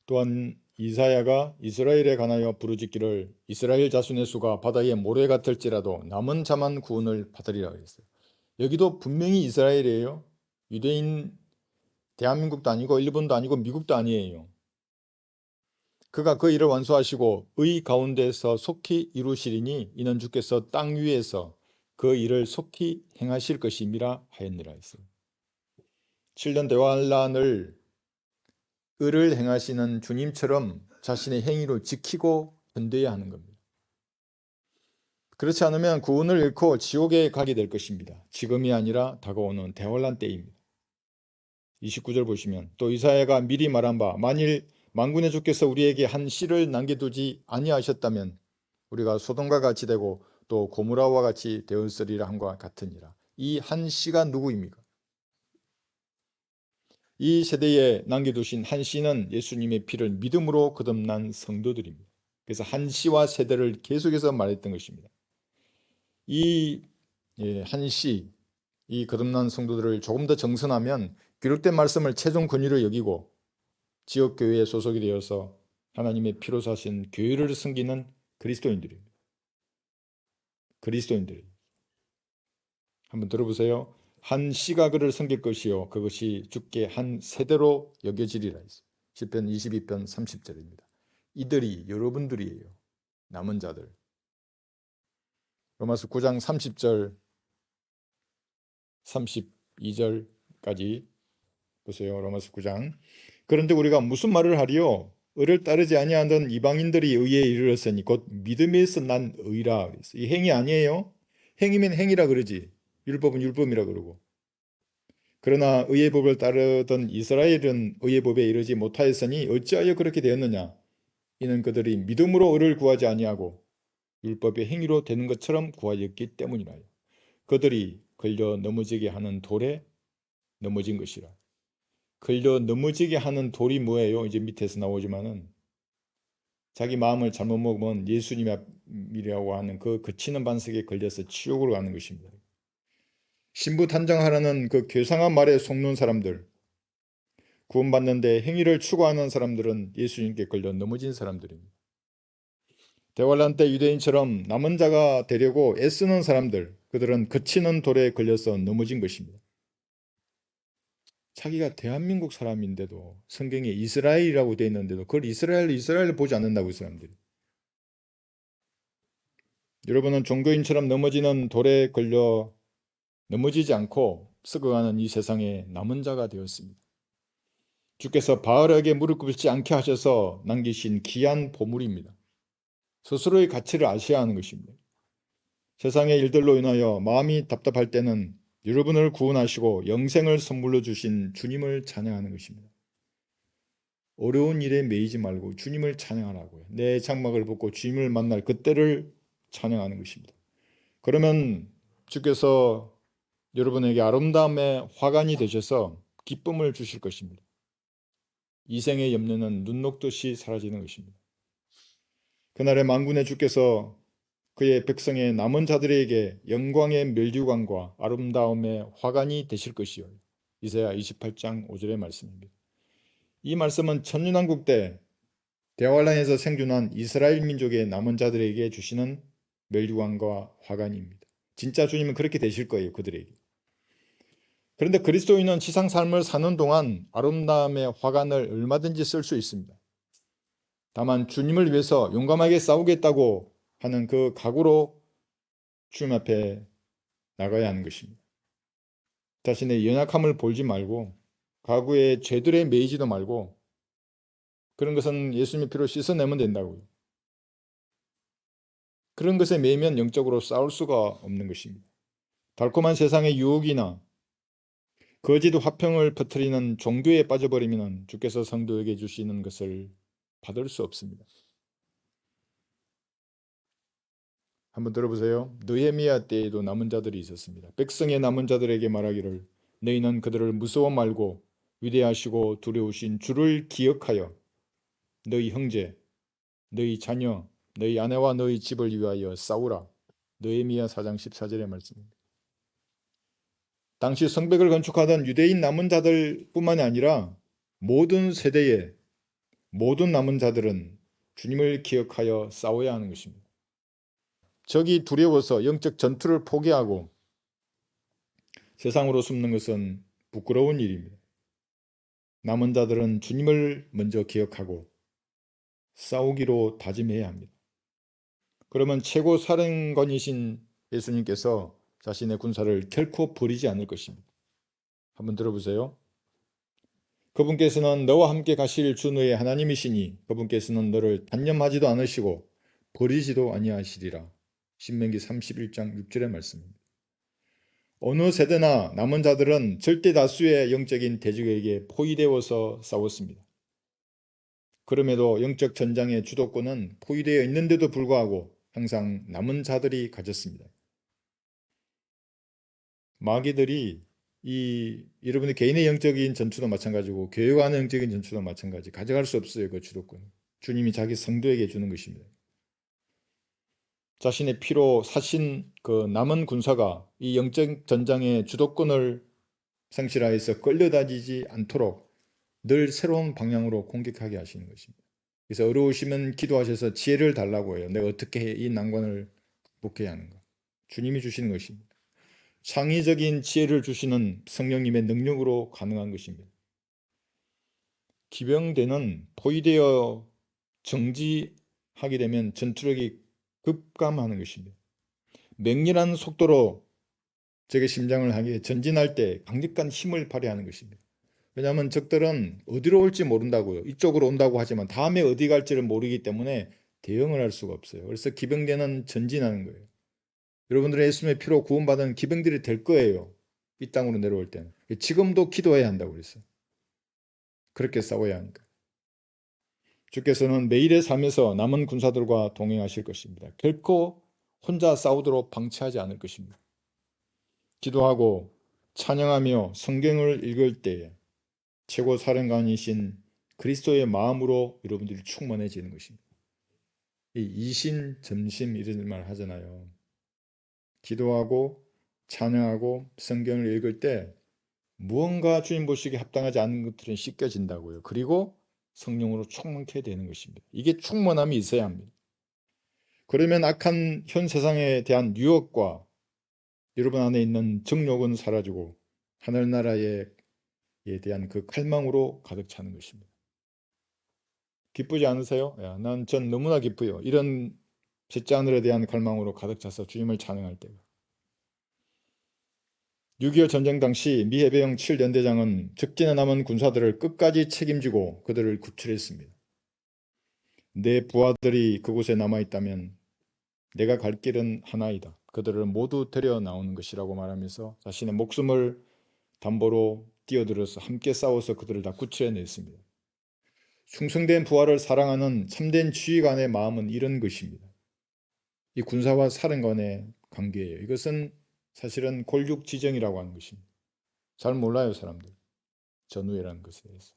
S1: 또한 이사야가 이스라엘에 관하여 부르짖기를 이스라엘 자손의 수가 바다의 모래 같을지라도 남은 자만 구원을 받으리라 그랬어요. 여기도 분명히 이스라엘이에요. 유대인 대한민국도 아니고 일본도 아니고 미국도 아니에요. 그가 그 일을 완수하시고 의 가운데서 속히 이루시리니 이는 주께서 땅 위에서 그 일을 속히 행하실 것임이라 하였느라 했어요. 7년 대환란을 의를 행하시는 주님처럼 자신의 행위로 지키고 견뎌야 하는 겁니다. 그렇지 않으면 구원을 잃고 지옥에 가게 될 것입니다. 지금이 아니라 다가오는 대환란 때입니다. 29절 보시면 또 이사야가 미리 말한 바 만일 만군의 주께서 우리에게 한 씨를 남겨두지 아니하셨다면 우리가 소돔과 같이 되고 또 고무라와 같이 되었으리라 함과 같으니라. 이 한 씨가 누구입니까? 이 세대에 남겨두신 한 씨는 예수님의 피를 믿음으로 거듭난 성도들입니다. 그래서 한 씨와 세대를 계속해서 말했던 것입니다. 이 한 씨, 이 거듭난 성도들을 조금 더 정선하면 기록된 말씀을 최종 권위로 여기고 지역교회에 소속이 되어서 하나님의 피로 사신 교회를 섬기는 그리스도인들입니다. 그리스도인들. 한번 들어보세요. 한 씨가 그를 섬길 것이요 그것이 주께 한 세대로 여겨지리라 했어요. 시편 22편 30절입니다. 이들이 여러분들이에요. 남은 자들. 로마서 9장 30절 32절까지 보세요. 로마서 9장. 그런데 우리가 무슨 말을 하리요? 의를 따르지 아니하던 이방인들이 의에 이르렀으니 곧 믿음에서 난 의라. 이 행위 아니에요. 행위면 행위라 그러지. 율법은 율법이라 그러고. 그러나 의의 법을 따르던 이스라엘은 의의 법에 이르지 못하였으니 어찌하여 그렇게 되었느냐? 이는 그들이 믿음으로 의를 구하지 아니하고 율법의 행위로 되는 것처럼 구하였기 때문이라요. 그들이 걸려 넘어지게 하는 돌에 넘어진 것이라. 걸려 넘어지게 하는 돌이 뭐예요? 이제 밑에서 나오지만은 자기 마음을 잘못 먹으면 예수님이라고 하는 그 거치는 반석에 걸려서 지옥으로 가는 것입니다. 신부 단정하라는 그 교상한 말에 속는 사람들, 구원받는데 행위를 추구하는 사람들은 예수님께 걸려 넘어진 사람들입니다. 대환란 때 유대인처럼 남은 자가 되려고 애쓰는 사람들, 그들은 거치는 돌에 걸려서 넘어진 것입니다. 자기가 대한민국 사람인데도 성경에 이스라엘이라고 되어 있는데도 그걸 이스라엘을 보지 않는다고 이 사람들이. 여러분은 종교인처럼 넘어지는 돌에 걸려 넘어지지 않고 썩어가는 이 세상에 남은 자가 되었습니다. 주께서 바알에게 무릎 꿇지 않게 하셔서 남기신 귀한 보물입니다. 스스로의 가치를 아셔야 하는 것입니다. 세상의 일들로 인하여 마음이 답답할 때는 여러분을 구원하시고 영생을 선물로 주신 주님을 찬양하는 것입니다. 어려운 일에 매이지 말고 주님을 찬양하라고요. 내 장막을 벗고 주님을 만날 그때를 찬양하는 것입니다. 그러면 주께서 여러분에게 아름다움의 화관이 되셔서 기쁨을 주실 것입니다. 이생의 염려는 눈 녹듯이 사라지는 것입니다. 그날에 만군의 주께서 그의 백성의 남은 자들에게 영광의 면류관과 아름다움의 화관이 되실 것이요. 이사야 28장 5절의 말씀입니다. 이 말씀은 천년왕국 때 대환란에서 생존한 이스라엘 민족의 남은 자들에게 주시는 면류관과 화관입니다. 진짜 주님은 그렇게 되실 거예요. 그들에게. 그런데 그리스도인은 지상 삶을 사는 동안 아름다움의 화관을 얼마든지 쓸 수 있습니다. 다만 주님을 위해서 용감하게 싸우겠다고 하는 그 각오로 주님 앞에 나가야 하는 것입니다. 자신의 연약함을 볼지 말고 과거의 죄들에 매이지도 말고 그런 것은 예수님의 피로 씻어내면 된다고요. 그런 것에 매이면 영적으로 싸울 수가 없는 것입니다. 달콤한 세상의 유혹이나 거짓 화평을 퍼뜨리는 종교에 빠져버리면 주께서 성도에게 주시는 것을 받을 수 없습니다. 한번 들어보세요. 느헤미야 때에도 남은 자들이 있었습니다. 백성의 남은 자들에게 말하기를 너희는 그들을 무서워 말고 위대하시고 두려우신 주를 기억하여 너희 형제, 너희 자녀, 너희 아내와 너희 집을 위하여 싸우라. 느헤미야 4장 14절의 말씀입니다. 당시 성벽을 건축하던 유대인 남은 자들뿐만이 아니라 모든 세대의 모든 남은 자들은 주님을 기억하여 싸워야 하는 것입니다. 적이 두려워서 영적 전투를 포기하고 세상으로 숨는 것은 부끄러운 일입니다. 남은 자들은 주님을 먼저 기억하고 싸우기로 다짐해야 합니다. 그러면 최고 사령관이신 예수님께서 자신의 군사를 결코 버리지 않을 것입니다. 한번 들어보세요. 그분께서는 너와 함께 가실 주 너의 하나님이시니 그분께서는 너를 단념하지도 않으시고 버리지도 아니하시리라. 신명기 31장 6절의 말씀입니다. 어느 세대나 남은 자들은 절대 다수의 영적인 대적에게 포위되어서 싸웠습니다. 그럼에도 영적 전장의 주도권은 포위되어 있는데도 불구하고 항상 남은 자들이 가졌습니다. 마귀들이 여러분의 개인의 영적인 전투도 마찬가지고 교회 간의 영적인 전투도 마찬가지 가져갈 수 없어요. 그 주도권. 주님이 자기 성도에게 주는 것입니다. 자신의 피로 사신 그 남은 군사가 이 영적 전장의 주도권을 상실하여서 끌려다니지 않도록 늘 새로운 방향으로 공격하게 하시는 것입니다. 그래서 어려우시면 기도하셔서 지혜를 달라고 해요. 내가 어떻게 이 난관을 극복해야 하는가. 주님이 주시는 것입니다. 창의적인 지혜를 주시는 성령님의 능력으로 가능한 것입니다. 기병대는 포위되어 정지하게 되면 전투력이 급감하는 것입니다. 맹렬한 속도로 적의 심장을 향해 전진할 때 강력한 힘을 발휘하는 것입니다. 왜냐하면 적들은 어디로 올지 모른다고요. 이쪽으로 온다고 하지만 다음에 어디 갈지를 모르기 때문에 대응을 할 수가 없어요. 그래서 기병대는 전진하는 거예요. 여러분들의 예수님의 피로 구원받은 기병들이 될 거예요. 이 땅으로 내려올 때는. 지금도 기도해야 한다고 그랬어요. 그렇게 싸워야 하니까. 주께서는 매일의 삶에서 남은 군사들과 동행하실 것입니다. 결코 혼자 싸우도록 방치하지 않을 것입니다. 기도하고 찬양하며 성경을 읽을 때에 최고 사령관이신 그리스도의 마음으로 여러분들이 충만해지는 것입니다. 이 이신 점심 이런 말 하잖아요. 기도하고 찬양하고 성경을 읽을 때 무언가 주님 보시기에 합당하지 않은 것들은 씻겨진다고요. 그리고 성령으로 충만케 되는 것입니다. 이게 충만함이 있어야 합니다. 그러면 악한 현 세상에 대한 유혹과 여러분 안에 있는 정욕은 사라지고 하늘나라에 대한 그 칼망으로 가득 차는 것입니다. 기쁘지 않으세요? 전 너무나 기쁘요. 이런 셋째 하늘에 대한 갈망으로 가득 차서 주님을 찬양할 때가. 6.25 전쟁 당시 미 해병 7연대장은 적진에 남은 군사들을 끝까지 책임지고 그들을 구출했습니다. 내 부하들이 그곳에 남아있다면 내가 갈 길은 하나이다. 그들을 모두 데려 나오는 것이라고 말하면서 자신의 목숨을 담보로 뛰어들어서 함께 싸워서 그들을 다 구출해냈습니다. 충성된 부하를 사랑하는 참된 지휘관의 마음은 이런 것입니다. 이 군사와 사령관의 관계예요. 이것은 사실은 골육지정이라고 하는 것입니다. 잘 몰라요, 사람들. 전우회라는 것에 대해서.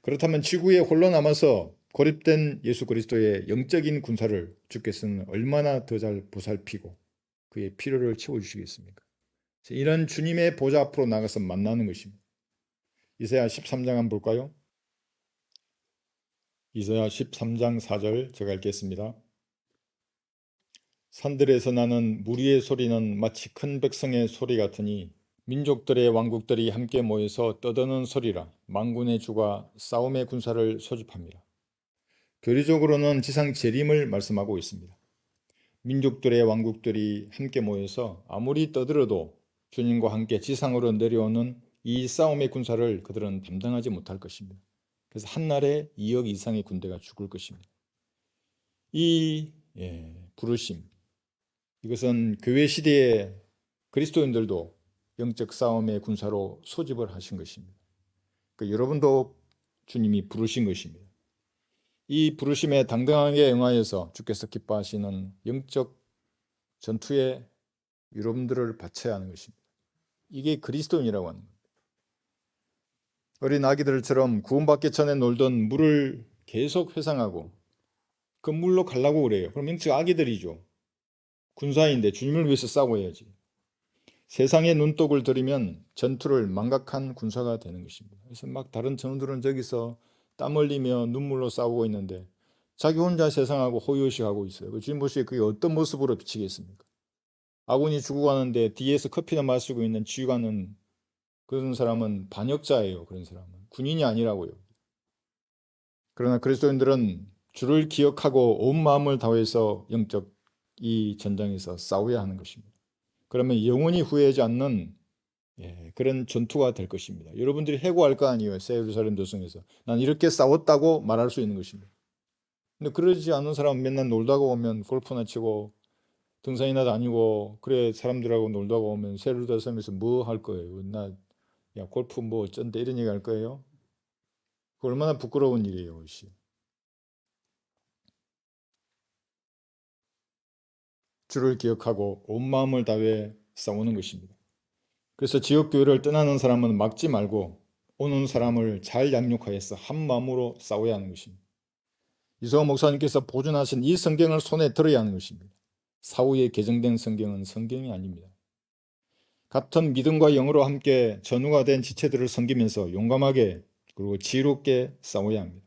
S1: 그렇다면 지구에 홀로 남아서 고립된 예수 그리스도의 영적인 군사를 주께서는 얼마나 더 잘 보살피고 그의 필요를 채워주시겠습니까? 이런 주님의 보좌 앞으로 나가서 만나는 것입니다. 이사야 13장 한번 볼까요? 이사야 13장 4절 제가 읽겠습니다. 산들에서 나는 무리의 소리는 마치 큰 백성의 소리 같으니 민족들의 왕국들이 함께 모여서 떠드는 소리라. 만군의 주가 싸움의 군사를 소집합니다. 교리적으로는 지상 재림을 말씀하고 있습니다. 민족들의 왕국들이 함께 모여서 아무리 떠들어도 주님과 함께 지상으로 내려오는 이 싸움의 군사를 그들은 담당하지 못할 것입니다. 그래서 한날에 2억 이상의 군대가 죽을 것입니다. 이 부르심, 이것은 교회 시대의 그리스도인들도 영적 싸움의 군사로 소집을 하신 것입니다. 그러니까 여러분도 주님이 부르신 것입니다. 이 부르심에 당당하게 응하여서 주께서 기뻐하시는 영적 전투에 여러분들을 바쳐야 하는 것입니다. 이게 그리스도인이라고 하는 겁니다. 어린 아기들처럼 구원받기 전에 놀던 물을 계속 회상하고 그 물로 가려고 그래요. 그럼 영적 아기들이죠. 군사인데 주님을 위해서 싸워야지. 세상의 눈독을 들이면 전투를 망각한 군사가 되는 것입니다. 그래서 막 다른 전우들은 저기서 땀 흘리며 눈물로 싸우고 있는데 자기 혼자 세상하고 호의호식하고 있어요. 주님 보시기에 그게 어떤 모습으로 비치겠습니까? 아군이 죽어가는데 뒤에서 커피나 마시고 있는 지휘관은 그런 사람은 반역자예요. 그런 사람은 군인이 아니라고요. 그러나 그리스도인들은 주를 기억하고 온 마음을 다해서 영적 이 전장에서 싸워야 하는 것입니다. 그러면 영원히 후회하지 않는 그런 전투가 될 것입니다. 여러분들이 해고할 거 아니에요. 새 예루살렘 도성에서. 난 이렇게 싸웠다고 말할 수 있는 것입니다. 근데 그러지 않은 사람은 맨날 놀다가 오면 골프나 치고 등산이나 다니고 그래 사람들하고 놀다가 오면 새 예루살렘에서 뭐 할 거예요? 야 골프 뭐 어쩐데 이런 얘기 할 거예요? 그 얼마나 부끄러운 일이에요. 그것이. 주를 기억하고 온 마음을 다해 싸우는 것입니다. 그래서 지역교회를 떠나는 사람은 막지 말고 오는 사람을 잘 양육하여서 한 마음으로 싸워야 하는 것입니다. 이소호 목사님께서 보존하신 이 성경을 손에 들어야 하는 것입니다. 사후에 개정된 성경은 성경이 아닙니다. 같은 믿음과 영으로 함께 전우가 된 지체들을 섬기면서 용감하게 그리고 지혜롭게 싸워야 합니다.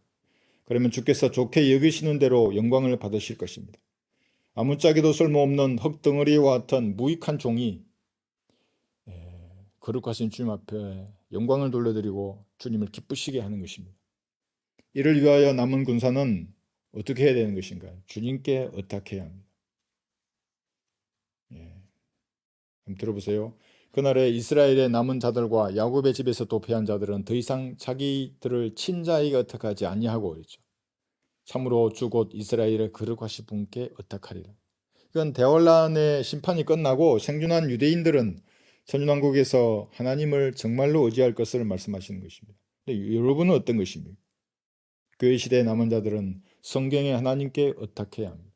S1: 그러면 주께서 좋게 여기시는 대로 영광을 받으실 것입니다. 아무짝에도 쓸모없는 흙덩어리와 같은 무익한 종이 거룩하신 주님 앞에 영광을 돌려드리고 주님을 기쁘시게 하는 것입니다. 이를 위하여 남은 군사는 어떻게 해야 되는 것인가? 주님께 의탁해야 합니다. 한번 들어보세요. 그날에 이스라엘의 남은 자들과 야곱의 집에서 도피한 자들은 더 이상 자기들을 친자에게 의탁하지 아니하고 그랬죠. 참으로 주 곧 이스라엘의 거룩하신 분께 의탁하리라. 이건 대환란의 심판이 끝나고 생존한 유대인들은 선진왕국에서 하나님을 정말로 의지할 것을 말씀하시는 것입니다. 근데 여러분은 어떤 것입니까? 교회 시대의 남은 자들은 성경의 하나님께 의탁해야 합니다.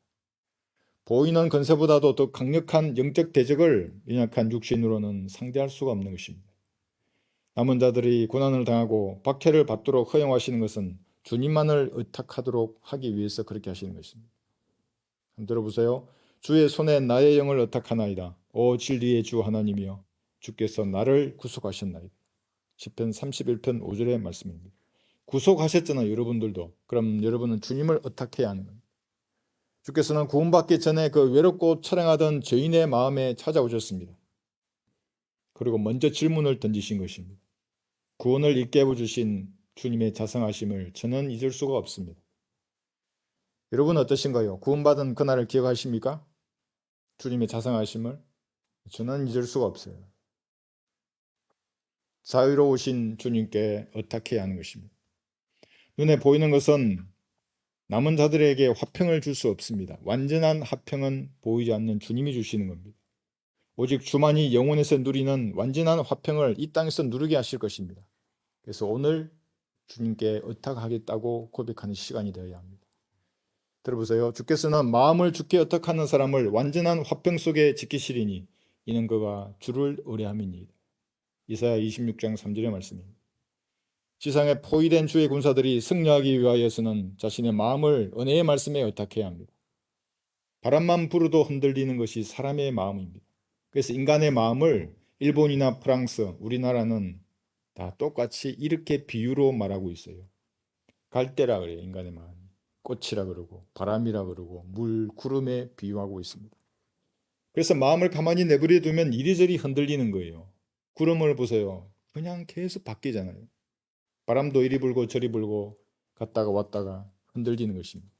S1: 보이는 권세보다도 더 강력한 영적 대적을 연약한 육신으로는 상대할 수가 없는 것입니다. 남은 자들이 고난을 당하고 박해를 받도록 허용하시는 것은 주님만을 의탁하도록 하기 위해서 그렇게 하시는 것입니다. 한번 들어보세요. 주의 손에 나의 영을 의탁하나이다. 오 진리의 주 하나님이여 주께서 나를 구속하셨나이다. 시편 31편 5절의 말씀입니다. 구속하셨잖아요. 여러분들도. 그럼 여러분은 주님을 의탁해야 하는 겁니다. 주께서는 구원받기 전에 그 외롭고 처량하던 죄인의 마음에 찾아오셨습니다. 그리고 먼저 질문을 던지신 것입니다. 구원을 잊게 해주신 주님의 자성하심을 저는 잊을 수가 없습니다. 여러분 어떠신가요? 구원받은 그날을 기억하십니까? 주님의 자성하심을 저는 잊을 수가 없어요. 자유로우신 주님께 의탁해야 하는 것입니다. 눈에 보이는 것은 남은 자들에게 화평을 줄 수 없습니다. 완전한 화평은 보이지 않는 주님이 주시는 겁니다. 오직 주만이 영혼에서 누리는 완전한 화평을 이 땅에서 누리게 하실 것입니다. 그래서 오늘 주님께 의탁하겠다고 고백하는 시간이 되어야 합니다. 들어보세요. 주께서는 마음을 주께 의탁하는 사람을 완전한 화평 속에 지키시리니 이는 그가 주를 의뢰함이니이다. 이사야 26장 3절의 말씀입니다. 지상에 포위된 주의 군사들이 승리하기 위하여서는 자신의 마음을 은혜의 말씀에 의탁해야 합니다. 바람만 불어도 흔들리는 것이 사람의 마음입니다. 그래서 인간의 마음을 일본이나 프랑스, 우리나라는 다 똑같이 이렇게 비유로 말하고 있어요. 갈대라 그래요. 인간의 마음이. 꽃이라 그러고 바람이라 그러고 물, 구름에 비유하고 있습니다. 그래서 마음을 가만히 내버려 두면 이리저리 흔들리는 거예요. 구름을 보세요. 그냥 계속 바뀌잖아요. 바람도 이리 불고 저리 불고 갔다가 왔다가 흔들리는 것입니다.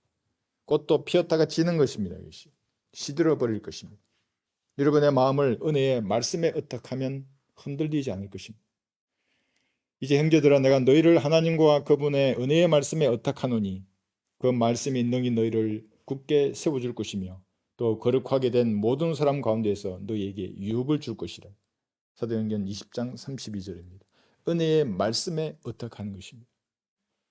S1: 꽃도 피었다가 지는 것입니다. 이것이 시들어 버릴 것입니다. 여러분의 마음을 은혜의 말씀에 의탁하면 흔들리지 않을 것입니다. 이제 형제들아 내가 너희를 하나님과 그분의 은혜의 말씀에 의탁하노니 그 말씀이 능히 너희를 굳게 세워줄 것이며 또 거룩하게 된 모든 사람 가운데에서 너희에게 유업을 줄 것이라. 사도행전 20장 32절입니다. 은혜의 말씀에 의탁하는 것입니다.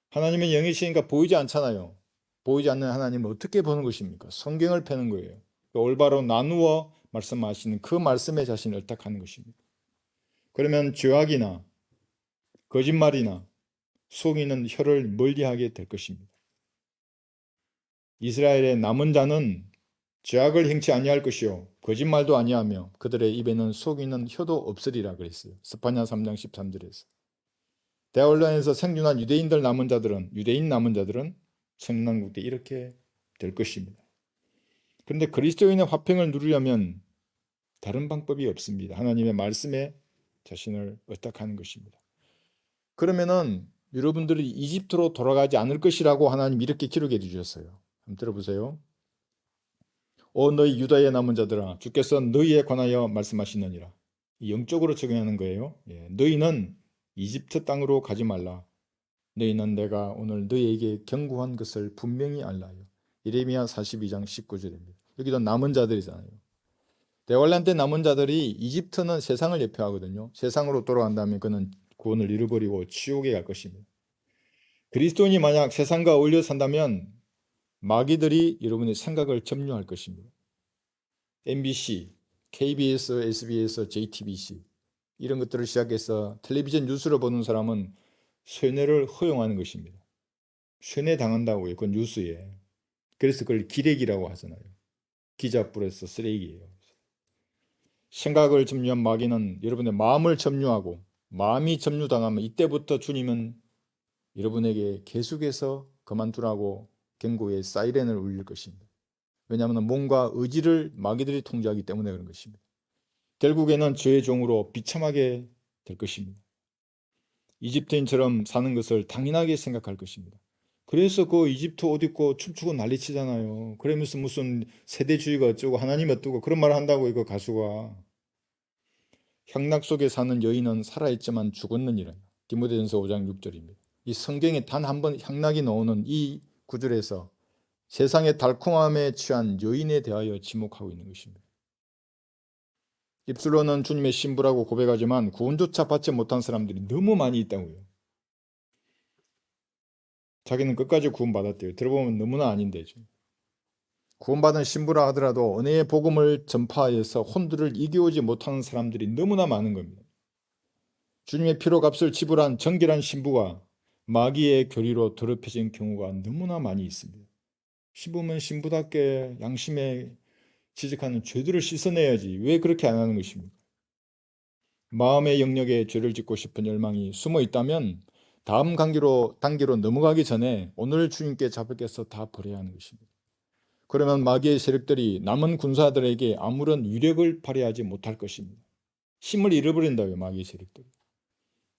S1: 하나님의 영이시니까 보이지 않잖아요. 보이지 않는 하나님을 어떻게 보는 것입니까? 성경을 펴는 거예요. 올바로 나누어 말씀하시는 그 말씀에 자신을 의탁하는 것입니다. 그러면 죄악이나 거짓말이나 속이는 혀를 멀리하게 될 것입니다. 이스라엘의 남은 자는 죄악을 행치 아니할 것이요 거짓말도 아니하며 그들의 입에는 속이는 혀도 없으리라 그랬어요. 스파냐 3장 13절에서. 대환란에서 생존한 유대인 남은 자들은 천년왕국 때 이렇게 될 것입니다. 그런데 그리스도인의 화평을 누리려면 다른 방법이 없습니다. 하나님의 말씀에 자신을 의탁하는 것입니다. 그러면은 여러분들이 이집트로 돌아가지 않을 것이라고 하나님 이렇게 기록해 주셨어요. 한번 들어보세요. 오 너희 유다의 남은 자들아 주께서 너희에 관하여 말씀하시느니라. 영적으로 적용하는 거예요. 너희는 이집트 땅으로 가지 말라. 너희는 내가 오늘 너희에게 경고한 것을 분명히 알라요. 예레미야 42장 19절입니다. 여기도 남은 자들이잖아요. 대환란 때 남은 자들이 이집트는 세상을 예표하거든요. 세상으로 돌아간다면 그는 구원을 잃어버리고 지옥에 갈 것입니다. 그리스도인이 만약 세상과 어울려 산다면 마귀들이 여러분의 생각을 점유할 것입니다. MBC, KBS, SBS, JTBC 이런 것들을 시작해서 텔레비전 뉴스를 보는 사람은 쇠뇌를 허용하는 것입니다. 쇠뇌 당한다고요. 그 뉴스에. 그래서 그걸 기레기라고 하잖아요. 기자뿔에서 쓰레기예요. 생각을 점유한 마귀는 여러분의 마음을 점유하고 마음이 점유당하면 이때부터 주님은 여러분에게 계속해서 그만두라고 경고의 사이렌을 울릴 것입니다. 왜냐하면 몸과 의지를 마귀들이 통제하기 때문에 그런 것입니다. 결국에는 죄의 종으로 비참하게 될 것입니다. 이집트인처럼 사는 것을 당연하게 생각할 것입니다. 그래서 그 이집트 옷 입고 춤추고 난리치잖아요. 그러면서 무슨 세대주의가 어쩌고 하나님 어쩌고 그런 말을 한다고 이거 가수가. 향락 속에 사는 여인은 살아있지만 죽었느니라. 디모데전서 5장 6절입니다. 이 성경에 단 한 번 향락이 나오는 이 구절에서 세상의 달콤함에 취한 여인에 대하여 지목하고 있는 것입니다. 입술로는 주님의 신부라고 고백하지만 구원조차 받지 못한 사람들이 너무 많이 있다고요. 자기는 끝까지 구원받았대요. 들어보면 너무나 아닌데죠. 구원받은 신부라 하더라도 은혜의 복음을 전파하여서 혼들을 이겨오지 못하는 사람들이 너무나 많은 겁니다. 주님의 피로 값을 지불한 정결한 신부가 마귀의 교리로 더럽혀진 경우가 너무나 많이 있습니다. 신부면 신부답게 양심에 지적하는 죄들을 씻어내야지 왜 그렇게 안 하는 것입니까? 마음의 영역에 죄를 짓고 싶은 열망이 숨어 있다면 다음 단계로 넘어가기 전에 오늘 주님께 잡혀서 다 버려야 하는 것입니다. 그러면 마귀의 세력들이 남은 군사들에게 아무런 위력을 발휘하지 못할 것입니다. 힘을 잃어버린다고요, 마귀의 세력들이.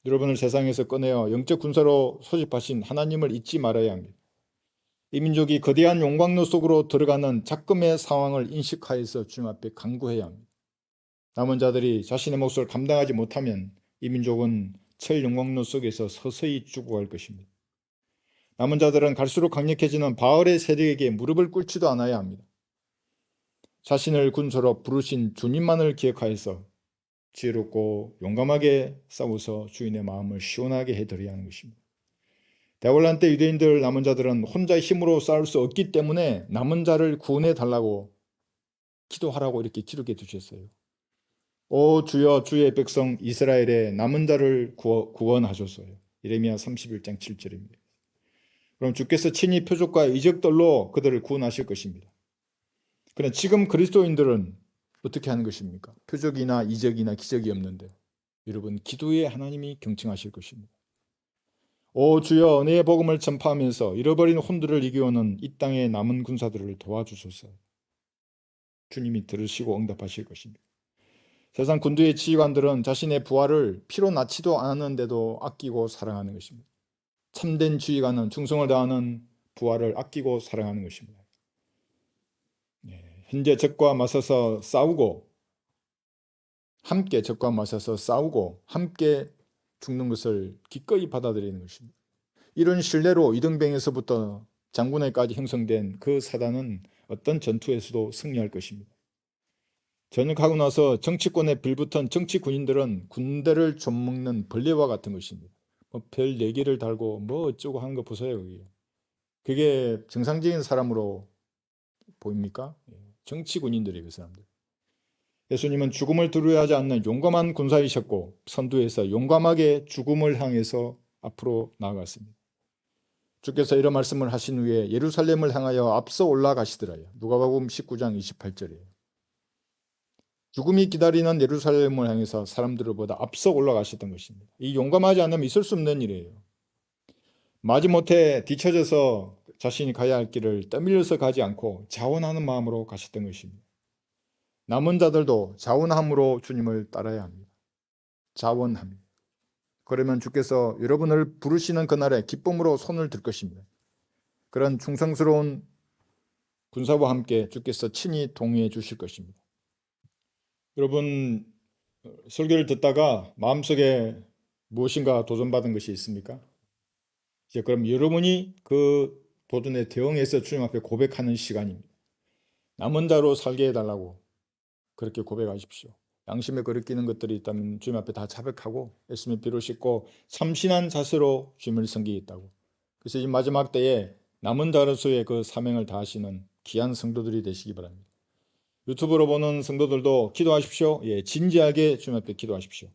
S1: 여러분을 세상에서 꺼내어 영적 군사로 소집하신 하나님을 잊지 말아야 합니다. 이 민족이 거대한 용광로 속으로 들어가는 작금의 상황을 인식하여서 주님 앞에 간구해야 합니다. 남은 자들이 자신의 몫을 감당하지 못하면 이 민족은 철 용광로 속에서 서서히 죽어갈 것입니다. 남은 자들은 갈수록 강력해지는 바알의 세력에게 무릎을 꿇지도 않아야 합니다. 자신을 군소로 부르신 주님만을 기억하여서 지혜롭고 용감하게 싸워서 주인의 마음을 시원하게 해드려야 하는 것입니다. 대환란 때 유대인들 남은 자들은 혼자 힘으로 싸울 수 없기 때문에 남은 자를 구원해 달라고 기도하라고 이렇게 기록해 두셨어요. 오 주여 주의 백성 이스라엘의 남은 자를 구원하소서요. 예레미야 31장 7절입니다. 그럼 주께서 친히 표적과 이적들로 그들을 구원하실 것입니다. 그런데 지금 그리스도인들은 어떻게 하는 것입니까? 표적이나 이적이나 기적이 없는데 여러분 기도에 하나님이 경청하실 것입니다. 오 주여 은혜의 복음을 전파하면서 잃어버린 혼들을 이겨오는 이 땅의 남은 군사들을 도와주소서. 주님이 들으시고 응답하실 것입니다. 세상 군대의 지휘관들은 자신의 부하를 피로 낳지도 않았는데도 아끼고 사랑하는 것입니다. 참된 지휘관은 충성을 다하는 부하를 아끼고 사랑하는 것입니다. 현재 적과 맞서서 싸우고 함께 적과 맞서서 싸우고 함께 죽는 것을 기꺼이 받아들이는 것입니다. 이런 신뢰로 이등병에서부터 장군에까지 형성된 그 사단은 어떤 전투에서도 승리할 것입니다. 전역하고 나서 정치권에 빌붙은 정치 군인들은 군대를 좀먹는 벌레와 같은 것입니다. 별 4개를 달고 뭐 어쩌고 하는 거 보세요. 그게 정상적인 사람으로 보입니까? 정치 군인들이에요, 그 사람들. 예수님은 죽음을 두려워하지 않는 용감한 군사이셨고 선두에서 용감하게 죽음을 향해서 앞으로 나아갔습니다. 주께서 이런 말씀을 하신 후에 예루살렘을 향하여 앞서 올라가시더라요. 누가복음 19장 28절이에요. 죽음이 기다리는 예루살렘을 향해서 사람들보다 앞서 올라가셨던 것입니다. 이 용감하지 않으면 있을 수 없는 일이에요. 마지못해 뒤처져서 자신이 가야 할 길을 떠밀려서 가지 않고 자원하는 마음으로 가셨던 것입니다. 남은 자들도 자원함으로 주님을 따라야 합니다. 자원함. 그러면 주께서 여러분을 부르시는 그날에 기쁨으로 손을 들 것입니다. 그런 충성스러운 군사와 함께 주께서 친히 동의해 주실 것입니다. 여러분 설교를 듣다가 마음속에 무엇인가 도전받은 것이 있습니까? 이제 그럼 여러분이 그 도전에 대응해서 주님 앞에 고백하는 시간입니다. 남은 자로 살게 해달라고 그렇게 고백하십시오. 양심에 거리끼는 것들이 있다면 주님 앞에 다 자백하고 예수님의 피로 씻고 참신한 자세로 주님을 섬기겠다고. 그래서 이 마지막 때에 남은 자로서의 그 사명을 다하시는 귀한 성도들이 되시기 바랍니다. 유튜브로 보는 성도들도 기도하십시오. 예, 진지하게 주님 앞에 기도하십시오.